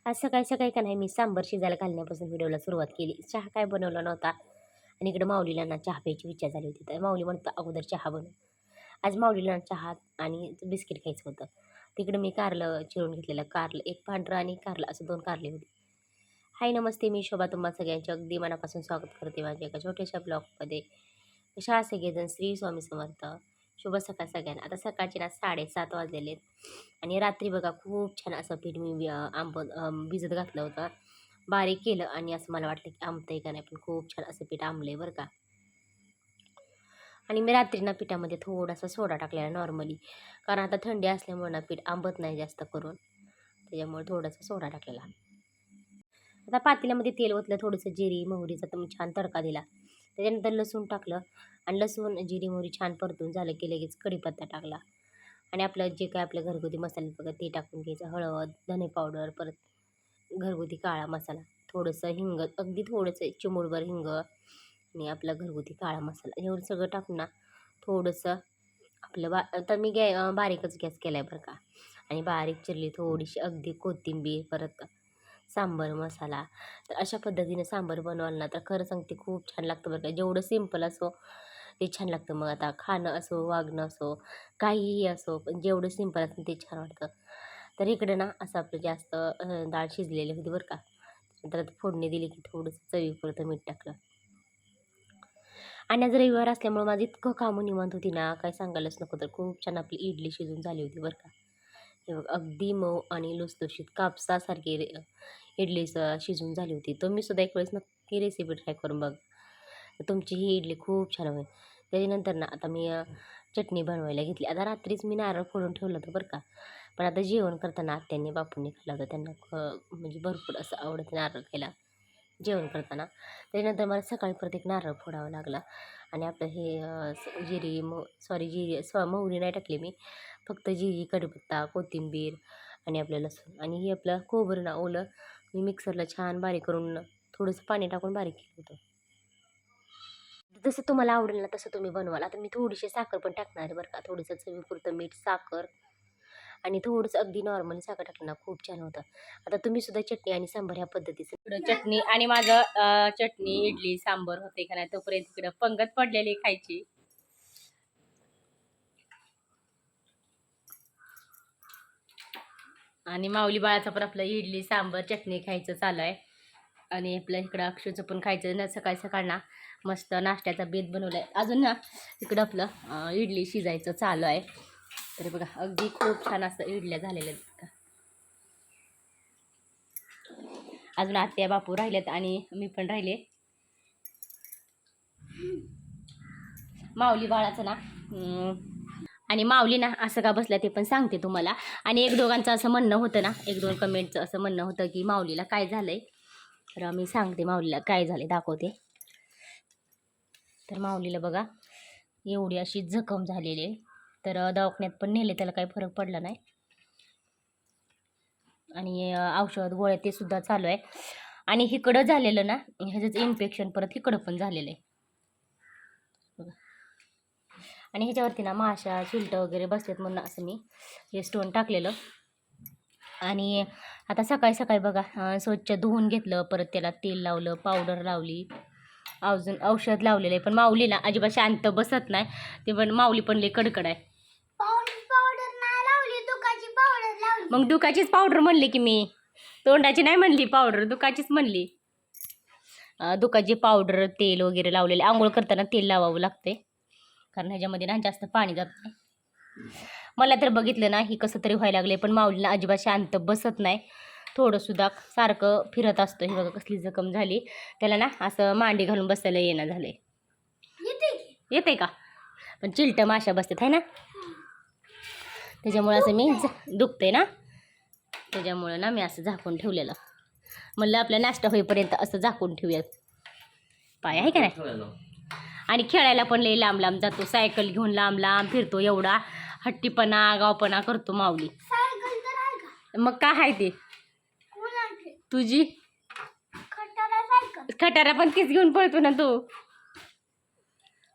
आज सकाळी सकाळी का नाही मी सांबर शिजायला घालण्यापासून व्हिडिओला सुरुवात केली. चहा काय बनवला नव्हता आणि इकडे माऊलीला ना चहा प्यायची इच्छा झाली होती. तर माऊली म्हणतो अगोदर चहा बनव. आज माऊलीला चहा आणि बिस्किट खायचं होतं. तिकडे मी कारलं चिरून घेतलेलं. कारलं एक पांढरं आणि कारलं असं 2 कारले होते. हाय नमस्ते, मी शोभा तुम्हा सगळ्यांचे अगदी मनापासून स्वागत करते माझ्या एका छोट्याशा ब्लॉगमध्ये. कशा सगळेजण श्री स्वामी समर्थ. शुभ सकाळ सगळ्यांना. आता सकाळचे ना 7:30 वाजलेले आहेत आणि रात्री बघा खूप छान असं पीठ मी भिजत घातलं होतं. बारीक केलं आणि असं मला वाटलं की आंबतंय का नाही, पण खूप छान असं पीठ आंबलंय बरं का. आणि मी रात्री ना पिठामध्ये थोडासा सोडा टाकलेला नॉर्मली, कारण आता थंडी असल्यामुळे ना पीठ आंबत नाही जास्त करून, त्याच्यामुळे थोडासा सोडा टाकलेला. आता पातेल्यामध्ये तेल ओतलं, थोडंसं जिरी मोहरीचा तर छान तडका दिला. त्याच्यानंतर लसूण टाकलं आणि लसूण जिरी मोहरी छान परतून झालं की लगेच कढीपत्ता टाकला आणि आपलं जे काय आपलं घरगुती मसाले बघा ते टाकून घ्यायचं. हळद, धने पावडर, परत घरगुती काळा मसाला, थोडंसं हिंग, अगदी थोडंसं चिमूटभर हिंग आणि आपला घरगुती काळा मसाला एवढं सगळं टाकून ना थोडंसं आपलं आता मी बारीकच गॅस केला आहे बरं का. आणि बारीक चिरली थोडीशी अगदी कोथिंबीर, परत सांबर मसाला. तर अशा पद्धतीने सांबर बनवाल ना तर खरं सांगते खूप छान लागतं बरं का. जेवढं सिंपल असो ते छान लागतं. मग आता खाणं असो, वागणं असो, काहीही असो, पण जेवढं सिंपल असतं ते छान वाटतं. तर इकडे ना असं आपलं जास्त डाळ शिजलेली होती बरं का. नंतर आता फोडणी दिली की थोडंसं चवीपुरतं मीठ टाकलं. आणि आज रविवार असल्यामुळे माझं इतकं कामं निवांत होती ना, काय सांगायलाच नको. तर खूप छान आपली इडली शिजून झाली होती बरं का. हे बघ अगदी मऊ आणि लुसलुशीत कापसासारखी इडली शिजून झाली होती. तुम्ही सुद्धा एक वेळेस नक्की रेसिपी ट्राय करून बघ. तुमची ही इडली खूप छान होईल. त्याच्यानंतर ना आता मी चटणी बनवायला घेतली. आता रात्रीच मी नारळ फोडून ठेवलं होतं बरं का. पण आता जेवण करताना आत्यांनी बापूंनी खाल्लं होतं. त्यांना म्हणजे भरपूर असं आवडतं नारळ खायला जेवण करताना. त्याच्यानंतर मला सकाळी परत एक नारळ फोडावा लागला आणि आपलं हे जिरी मोहरी नाही टाकली मी, फक्त जिरी, कढीपत्ता, कोथिंबीर आणि आपलं लसूण आणि हे आपलं खोबरं ना ओलं मी मिक्सरला छान बारीक करून थोडंसं पाणी टाकून बारीक केलं होतं. जसं तुम्हाला आवडेल ना तसं तुम्ही बनवाल. आता मी थोडीशी साखर पण टाकणार आहे बरं का. थोडंसं चवीपुरतं मीठ, साखर आणि थोडंसं अगदी नॉर्मली साखर टाकलं ना खूप छान होतं. आता तुम्ही सुद्धा चटणी आणि सांबार ह्या पद्धतीचं. इकडं चटणी आणि माझं चटणी इडली सांबर होते का नाही तोपर्यंत इकडं पंगत पडलेली खायची. आणि माऊली बाळाचं पण आपलं इडली सांबर चटणी खायचं चालू आहे. आणि आपलं इकडं अक्षूचं पण खायचं ना. सकाळ सकाळ ना मस्त नाश्त्याचा बेत बनवलाय. अजून ना इकडं आपलं इडली शिजायचं चालू आहे. तरी बघा अगदी खूप छान असं इडल्या झालेल्या आहेत का. अजून आत्या बापू राहिलेत आणि मी पण राहिले. माऊली बाळाचं ना आणि माऊली ना असं का बसलं ते पण सांगते तुम्हाला. आणि एक दोघांचं असं म्हणणं होतं ना, 1-2 कमेंटचं असं म्हणणं होतं की माऊलीला काय झालंय. तर मी सांगते माऊलीला काय झाले, दाखवते. तर माऊलीला बघा एवढी अशी जखम झालेली आहे. तर दवाखान्यात पण नेले, त्याला काही फरक पडला नाही. आणि औषध गोळ्या ते सुद्धा चालू आहे. आणि इकडं झालेलं ना ह्याचंच इन्फेक्शन परत इकडं पण झालेलं आहे बघा. आणि ह्याच्यावरती ना माशा चिलटं वगैरे बसलेत म्हणून असं मी हे स्टोन टाकलेलं. आणि आता सकाळी सकाळी बघा स्वच्छ धुवून घेतलं, परत त्याला तेल लावलं, पावडर लावली, अजून औषध लावलेलं आहे. पण माऊली ना अजिबात शांत बसत नाही. ते पण माऊली पण लई कडकड आहे. मग दुखाचीच पावडर म्हणली की मी, तोंडाची नाही म्हणली पावडर, दुखाचीच म्हणली. दुखाची पावडर, तेल वगैरे लावलेले. आंघोळ करताना तेल लावावं लागते, कारण ह्याच्यामध्ये ना जास्त पाणी जात नाही. मला तर बघितलं ना ही कसं तरी व्हायला लागले. पण माऊलीला अजिबात शांत बसत नाही. थोडंसुद्धा सारखं फिरत असतं. हे बघा कसली जखम झाली. त्याला ना असं मांडी घालून बसायला येणं झालंय. येते का? पण चिलटं माशा बसतात आहे ना, त्याच्यामुळे असं मी दुखते ना, त्याच्यामुळं ना मी असं झाकून ठेवलेलं. म्हणलं आपला नाश्ता होईपर्यंत असं झाकून ठेवूयात पाय, आहे का नाही. आणि खेळायला पण लई लांब लांब जातो. सायकल घेऊन लांब लांब फिरतो. एवढा हट्टीपणा गावपणा करतो माऊली. मग काय आहे ते तुझी खटारा पण तीच घेऊन पळतो ना तू.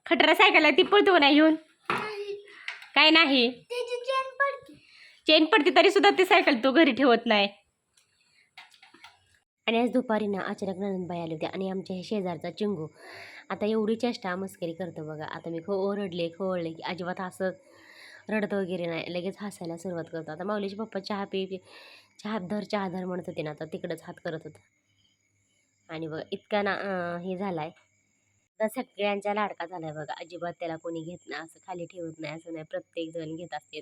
खटारा सायकल आहे ती पळतो का नाही घेऊन? काय नाही, चेन पडते तरी सुद्धा ती सायकल तो घरी ठेवत नाही. आणि आज दुपारी ना अचानक नंदबाई आले होते आणि आमच्या हे शेजारचा चिंगू आता एवढी चेष्टा मस्करी करतो बघा. आता मी ओरडले खवळले की अजिबात हसत रडत वगैरे नाही, लगेच हसायला सुरुवात करतो. आता माऊलीचे पप्पा चहा धर म्हणत होते ना, आता तिकडंच हात करत होता. आणि बघा इतका ना हे झालाय तर सगळ्यांचा लाडका झालाय बघा. अजिबात त्याला कोणी घेत नाही, असं खाली ठेवत नाही असं नाही, प्रत्येक जण घेत असते.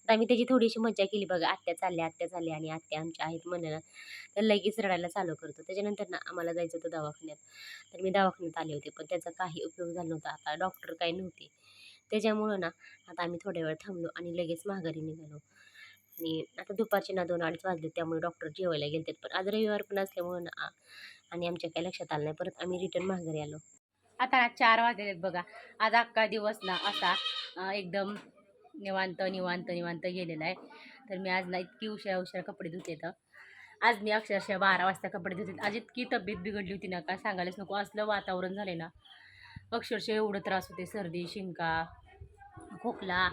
आता मी त्याची थोडीशी मजा केली बघा. आत्या चालल्या आणि आत्या आमच्या आहेत म्हणलं ना तर लगेच रडायला चालू करतो. त्याच्यानंतर ना आम्हाला जायचं होतं दवाखान्यात, तर मी दवाखान्यात आले होते पण त्याचा काही उपयोग झाला नव्हता. आता डॉक्टर काही नव्हते त्याच्यामुळं ना आता आम्ही थोड्या वेळ थांबलो आणि लगेच माघारी निघालो. आणि आता दुपारचे ना 2-2:30 वाजले, त्यामुळे डॉक्टर जेवायला गेले. पण आज रविवार पण असल्यामुळं ना आणि आमच्या काही लक्षात आलं नाही. परत आम्ही रिटर्न माघारी आलो. आता 4 वाजलेत बघा. आज अख्खा दिवस ना असा एकदम निवांत निवांत निवांत गेलेला आहे. तर मी आज ना इतकी उशिरा कपडे धुते. तर आज मी अक्षरशः 12 वाजता कपडे धुते. आज इतकी तब्येत बिघडली होती ना, काय सांगायलाच नको. असलं वातावरण झालं ना, अक्षरशः एवढं त्रास होते, सर्दी शिंका खोकला.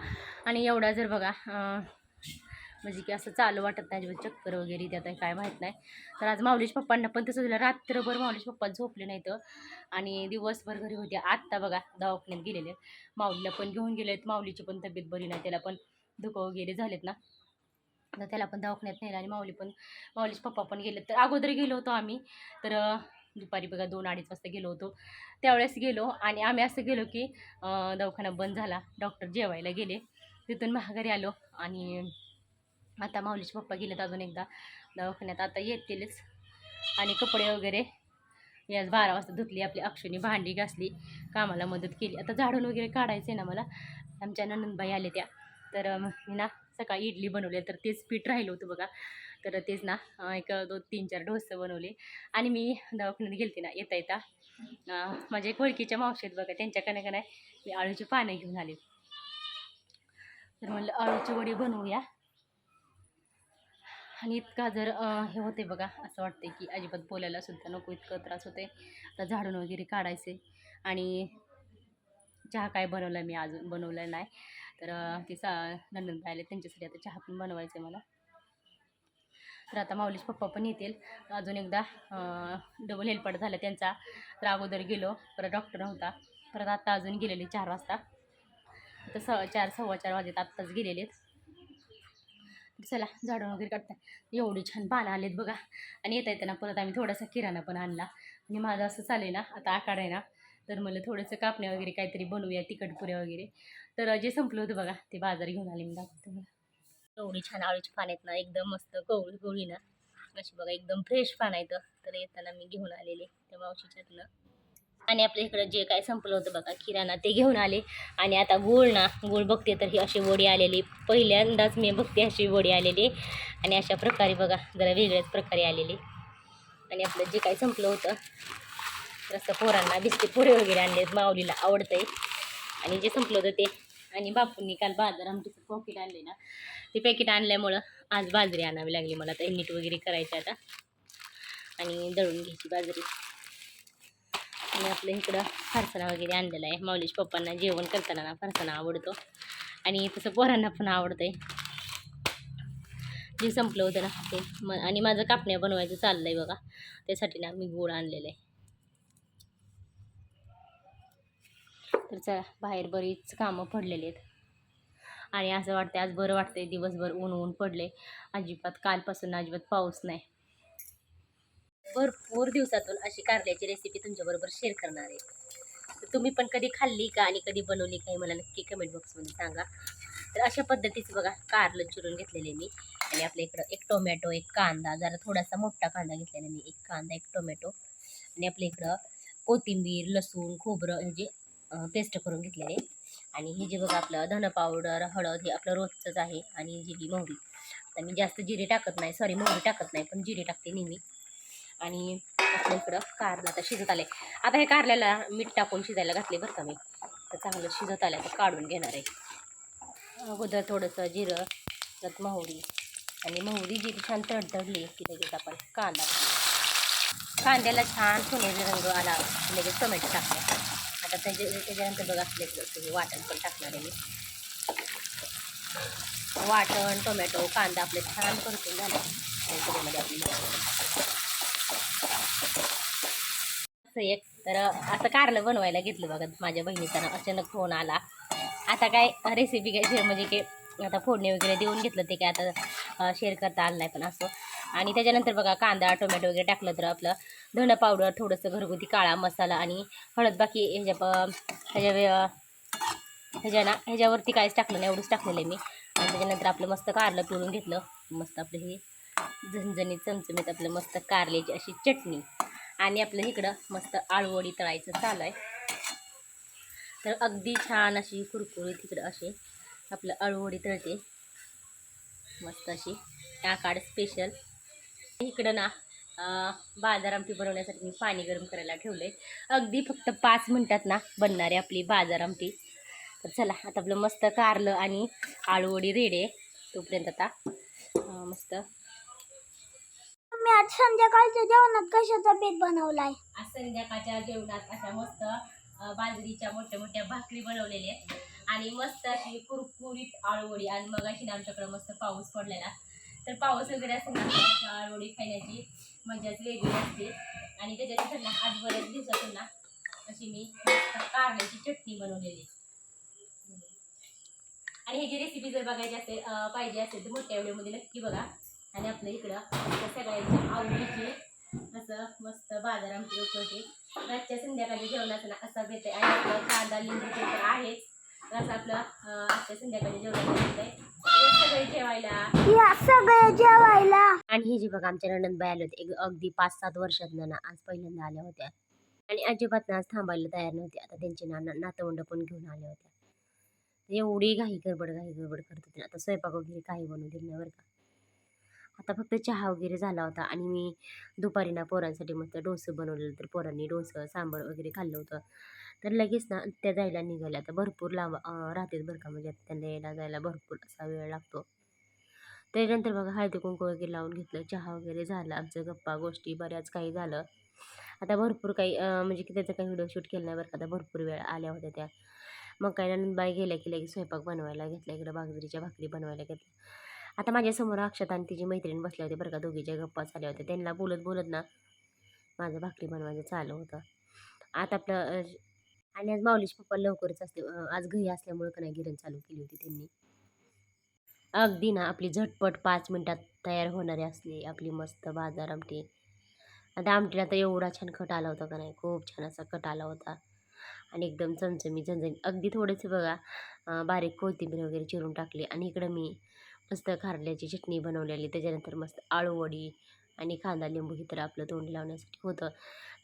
आणि एवढा जर बघा म्हणजे की असं चालू वाटत नाही, चक्कर वगैरे त्यात काय माहीत नाही. तर आज माऊलीश पप्पांना पण तसं झालं. रात्रभर माऊलीश पप्पा झोपले नाही तर आणि दिवसभर घरी होते. आत्ता बघा दवाखान्यात गेलेले, माऊलीला पण घेऊन गेलेत. माऊलीची पण तब्येत बरी नाही, त्याला पण दुखं वगैरे झालेत ना, तर त्याला पण दवाखान्यात नेलं. आणि माऊलीश पप्पा पण गेलेत. तर अगोदर गेलो होतो आम्ही, तर दुपारी बघा 2-2:30 वाजता गेलो होतो. त्यावेळेस गेलो आणि आम्ही असं गेलो की दवाखाना बंद झाला, डॉक्टर जेवायला गेले, तिथून माघारी आलो. आणि आता माऊलीचे पप्पा गेलेत अजून एकदा दवाखान्यात, आता येतीलच. आणि कपडे वगैरे मी आज 12 वाजता धुतली. आपली अक्षुनी भांडी घासली, कामाला मदत केली. आता झाडून वगैरे काढायचं आहे ना मला. आमच्या ननंदबाई आले त्या, तर मी ना सकाळी इडली बनवली, तर तेच पीठ राहिलं होतं बघा. तर तेच ना 1-2-3-4 डोसे बनवले. आणि मी दवाखान्यात गेलते ना येता माझ्या एक ओळखीच्या मावशी आहेत बघा, त्यांच्याकडे का नाही मी आळूची पानं घेऊन आले. तर म्हणलं आळूची वडी बनवूया. आणि इतका जर हे होते बघा, असं वाटते की अजिबात बोलायला सुद्धा नको, इतकं त्रास होते. आता झाडून वगैरे काढायचे. आणि चहा काय बनवला मी अजून बनवला नाही, तर ते नंदन आले त्यांच्यासाठी आता चहा पण बनवायचं आहे मला. तर आता माऊलीचे पप्पा पण येतील. अजून एकदा डबल हेल्पट झालं त्यांचा. तर अगोदर गेलो, परत डॉक्टर नव्हता, परत आत्ता अजून गेलेले 4 वाजता. तर 4-4:15 वाजता आत्ताच गेलेलेत. चला झाडून वगैरे काढताय. एवढी छान पानं आलेत बघा. आणि येता परत आम्ही थोडासा किराणा पण आणला. आणि माझं असं चालू आहे ना आता आखाड आहे ना, तर मला थोडंसं कापण्या वगैरे काहीतरी बनवूया, तिखटपुऱ्या वगैरे. तर जे संपलं होतं बघा ते बाजार घेऊन आले. मी दाखवते मला. एवढी छान आळूची पानं आहेत ना, एकदम मस्त कवळी ना अशी बघा, एकदम फ्रेश पानं आहेत. तर येताना मी घेऊन आलेले त्या मावशीच्यातनं. आणि आपल्या इकडं जे काय संपलं होतं बघा किराणा ते घेऊन आले. आणि आता गूळ बघते तर ही अशी वडी आलेली, पहिल्यांदाच मी बघते अशी वडी आलेली. आणि अशा प्रकारे बघा जरा वेगळ्याच प्रकारे आलेली. आणि आपलं जे काय संपलं होतं तसं पोरांना बिस्किट पुडे वगैरे आणले, माऊलीला आवडतंय. आणि जे संपलं होतं ते, आणि बापूंनी काल बाजार आमचं पॉकेट आणले ना, ते पॅकेट आणल्यामुळं आज बाजरी आणावी लागली मला. तर नीट वगैरे करायचं आता आणि दळून घ्यायची बाजरी. आणि आपल्या इकडं फरसाणा वगैरे आणलेला आहे. माऊलीश पप्पांना जेवण करताना ना फरसाणा आवडतो आणि तसं पोरांना पण आवडतंय. जे संपलं होतं ना ते आणि माझं कापण्या बनवायचं चाललं आहे बघा, त्यासाठी ना मी गूळ आणलेलं आहे. तर चला, बाहेर बरीच कामं पडलेली आहेत. आणि असं वाटतं आज बरं वाटतंय, दिवसभर ऊन पडले, अजिबात कालपासून अजिबात पाऊस नाही. भरपूर दिवसातून अशी कारल्याची रेसिपी तुमच्याबरोबर शेअर करणार आहे. तर तुम्ही पण कधी खाल्ली का आणि कधी बनवली का हे मला नक्की कमेंट बॉक्समध्ये सांगा. तर अशा पद्धतीचं बघा कारलं चिरून घेतलेले मी. आणि आपल्या इकडं 1 टोमॅटो, 1 कांदा, जरा थोडासा मोठा कांदा घेतलेला मी, 1 कांदा 1 टोमॅटो. आणि आपल्या इकडं कोथिंबीर, लसूण, खोबरं ह्याची पेस्ट करून घेतलेले. आणि हे जे बघा आपलं धन पावडर, हळद हे आपलं रोजचंच आहे. आणि जिरी मोहरी, तर मी जास्त जिरे टाकत नाही, मोहरी टाकत नाही, पण जिरे टाकते नेहमी. आणि आपल्या इकडं कारलं आता शिजत आले. आता हे कारल्याला मीठ टाकून शिजायला घातले बरं का मी. तर चांगलं शिजत आलं तर काढून घेणार आहे. अगोदर थोडंसं जिरं, त्यात मोहरी, आणि मोहरी जिरी छान तडतडली की लगेच आपण कांद्याला छान सोनेरी रंग आला की लगेच टोमॅटो टाकले. आता त्याच्यानंतर बघा आपल्या वाटण पण टाकणार आहे मी. वाटण, टोमॅटो, कांदा आपले छान परतून झाले. त्याच्यामध्ये आपली असं एक तर आता कारलं बनवायला घेतलं बघा. माझ्या बहिणीचा ना अचानक फोन आला. आता काय रेसिपी काय शेअर म्हणजे की आता फोडणी वगैरे देऊन घेतलं ते काय आता शेअर करता आलं नाही पण असं. आणि त्याच्यानंतर बघा कांदा टोमॅटो वगैरे टाकलं तर आपलं धणं पावडर थोडंसं घरगुती काळा मसाला आणि हळद बाकी ह्याच्यावरती काहीच टाकलं नाही, एवढंच टाकलेलं आहे मी. आणि त्याच्यानंतर आपलं मस्त कारलं पिळून घेतलं. मस्त आपलं हे झणझणीत चमचमीत आपलं मस्त कारल्याची अशी चटणी आणि आपलं इकडं मस्त आळूवडी तळायचं चालू आहे. तर अगदी छान अशी कुरकुरीत इकडं असे आपलं आळूवडी तळते मस्त अशी आकाड स्पेशल. इकडं ना बाजार आमटी बनवण्यासाठी मी पाणी गरम करायला ठेवलं आहे. अगदी फक्त 5 मिनटात ना बनणारी आपली बाजार आमटी. तर चला आता आपलं मस्त कारलं आणि आळूवडी रेडी आहे. तोपर्यंत आता मस्त मी आज संध्याकाळच्या जेवणात कशाचा बेत बनवलाय? आज संध्याकाळच्या जेवणात अशा मस्त बाजरीच्या मोठ्या मोठ्या भाकरी बनवलेल्या आहेत आणि मस्त अशी कुरकुरीत आळूवडी. आणि मग अशी आमच्याकडे मस्त पाऊस पडलेला. तर पाऊस वगैरे असं ना आळूवडी खाण्याची मजाच वेगळी असते. आणि त्याच्यानंतर ना आज बऱ्याच दिवसातून ना अशी मी कारल्याची चटणी बनवलेली. आणि ह्याची रेसिपी जर बघायची असेल पाहिजे असेल तर मोठ्या व्हिडिओमध्ये नक्की बघा. आणि आपलं इकडं सगळ्यांच्या आवडीची असं मस्त बाजार आमटी उकळते. रातच्या संध्याकाळी जेवणाचं ना असा बेत आहे. आणि आपलं कांदा लिंबू तर आहेच. असं आपलं आजच्या संध्याकाळी जेवणाचं आहे सगळे जेवायला. आणि हे जे बघा आमच्या नणंदबाई आले होते अगदी 5-7 वर्षातनं ना आज पहिल्यांदा आल्या होत्या. आणि अजिबात ना आज थांबायला तयार नव्हते. आता त्यांचे नातवंड पण घेऊन आले होते. एवढी घाई गडबड करत होते. आता स्वयंपाक वगैरे काही बनवू दिलं नाही बरं का. आता फक्त चहा वगैरे झाला होता. आणि मी दुपारी ना पोरांसाठी मस्त डोसं बनवलेलं. तर पोरांनी डोसं सांबार वगैरे खाल्लं होतं. तर लगेच ना त्या जायला निघाल्या. आता भरपूर लांब राहतेच बरं का. म्हणजे त्यांना यायला जायला भरपूर असा वेळ लागतो. त्याच्यानंतर बघा हळदी कुंकू वगैरे लावून घेतलं. चहा वगैरे झाला. आमचं गप्पा गोष्टी बऱ्याच काही झालं. आता भरपूर काही म्हणजे की त्याचा काही व्हिडिओ शूट केला नाही बरं का. आता भरपूर वेळ आल्या होत्या त्या. मग काय नंदबाई गेल्या की लगेच स्वयंपाक बनवायला घेतला. इकडं बाजरीच्या भाकरी बनवायला घेतल्या. आता माझ्यासमोर अक्षता आणि तिची मैत्रीण बसल्या होत्या बरं का. दोघीच्या गप्पा झाल्या होत्या. त्यांना बोलत बोलत ना माझं भाकरी बनवायचं चालू होतं. आता आपलं आणि आज माऊलीचे पप्पा लवकरच असते. आज घरी असल्यामुळं का नाही गिरण चालू केली होती त्यांनी. अगदी ना आपली झटपट 5 मिनटात तयार होणारी असली आपली मस्त बाजार आमटी. आता आमटीला तर एवढा छान कट आला होता का नाही. खूप छान असा कट आला होता. आणि एकदम चमचमी झणझणीत. अगदी थोडेसे बघा बारीक कोथिंबीर वगैरे चिरून टाकली. आणि इकडं मी मस्त कारल्याची चटणी बनवलेली. त्याच्यानंतर मस्त आळूवडी आणि कांदा लिंबू ही तर आपलं तोंड लावण्यासाठी होतं.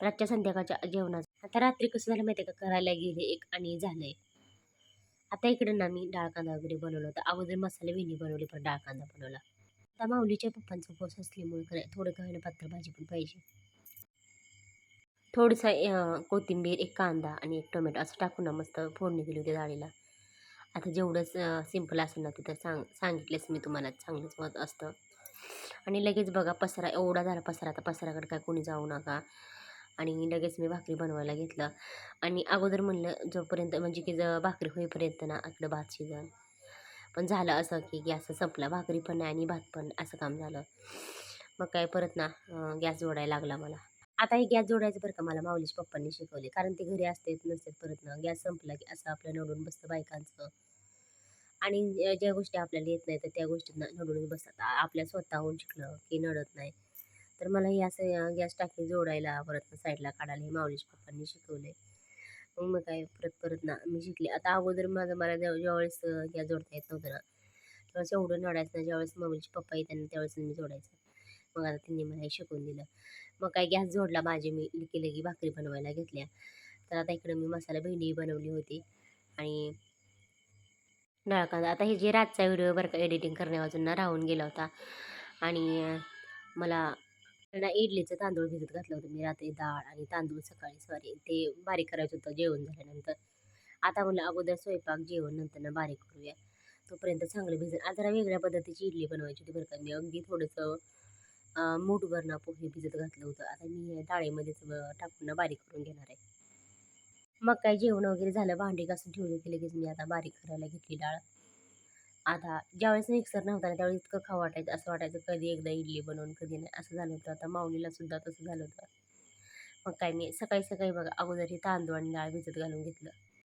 तर आजच्या संध्याकाळच्या जेवणाचं आता रात्री कसं झालं माहिती आहे का. करायला गेले एक आणि झालं एक. आता इकडं ना मी डाळ कांदा वगैरे बनवलं होतं. अगोदर मसाले भेंडी बनवली पण डाळ कांदा बनवला. आता माऊलीच्या पप्पांचा उपवास असल्यामुळे काय थोडं काही पातळ भाजी पण पाहिजे. थोडंसं कोथिंबीर, एक कांदा आणि एक टोमॅटो असं टाकून ना मस्त फोडणी दिली होती डाळीला. आता जेवढंच सिंपल असेल ना तिथं सांगितलंच मी तुम्हाला चांगलंच मत असतं. आणि लगेच बघा पसारा एवढा झाला पसारा. आता पसाराकडे काय कोणी जाऊ नका. आणि लगेच मी भाकरी बनवायला घेतलं. आणि अगोदर म्हणलं जोपर्यंत म्हणजे की भाकरी होईपर्यंत ना आपलं भात शिजन. पण झालं असं की गॅस संपला. भाकरी पण नाही आणि भात पण असं काम झालं. मग काय परत ना गॅस जोडायला लागला मला. आता हे गॅस जोडायचं बरं का मला माऊलीच्या पप्पांनी शिकवले. कारण ते घरी असतात नसतात परत ना गॅस संपला की असं आपलं नडून बसतं बायकांचं. आणि ज्या गोष्टी आपल्याला येत नाही तर त्या गोष्टींना नडूनच बसतात. आपल्या स्वतःहून शिकलं की नडत नाही. तर मला हे असं गॅस टाकी जोडायला परत साईडला काढायला हे माऊलीच्या पप्पांनी शिकवले. मग काय परत ना मी शिकले. आता अगोदर मला ज्यावेळेस गॅस जोडता येत नव्हतं ना त्यावेळेस एवढं नडायचं ना. ज्यावेळेस माऊलीचे पप्पा येतात ना त्यावेळेस मी जोडायचं. मग आता त्यांनी मला हे शिकवून दिलं. मग काय गॅस जोडला माझी मी की भाकरी बनवायला घेतल्या. तर आता इकडं मी मसाला भेंडी बनवली होती. आणि डाळ कांदा. आता हे जे रातचा व्हिडिओ बरं का एडिटिंग करण्यावाचून ना राहून गेला होता. आणि मला ना इडलीचं तांदूळ भिजत घातलं होतं मी रात्री. डाळ आणि तांदूळ सकाळी सॉरी ते बारीक करायचं होतं जेवण झाल्यानंतर. आता म्हणलं अगोदर स्वयंपाक जेवण नंतर ना बारीक करूया. तोपर्यंत चांगलं भिजत. आज जरा वेगळ्या पद्धतीची इडली बनवायची होती बरं का. मी अगदी थोडंसं मूठभर ना पोहे भिजत घातलं होतं. आता मी डाळीमध्येच टाकून ना बारीक करून घेणार आहे. मग काय जेवण वगैरे झालं. भांडी घासून ठेवली की लगेच मी आता बारीक करायला घेतली डाळ. आता ज्यावेळेस मिक्सर नव्हता ना त्यावेळेस इतकं खावं वाटायचं. असं वाटायचं कधी एकदा इडली बनवून कधी नाही असं झालं होतं. आता माऊलीला सुद्धा तसं झालं होतं. मग काय मी सकाळी सकाळी बघा अगोदर हे तांदूळ आणि डाळ भिजत घालून घेतलं.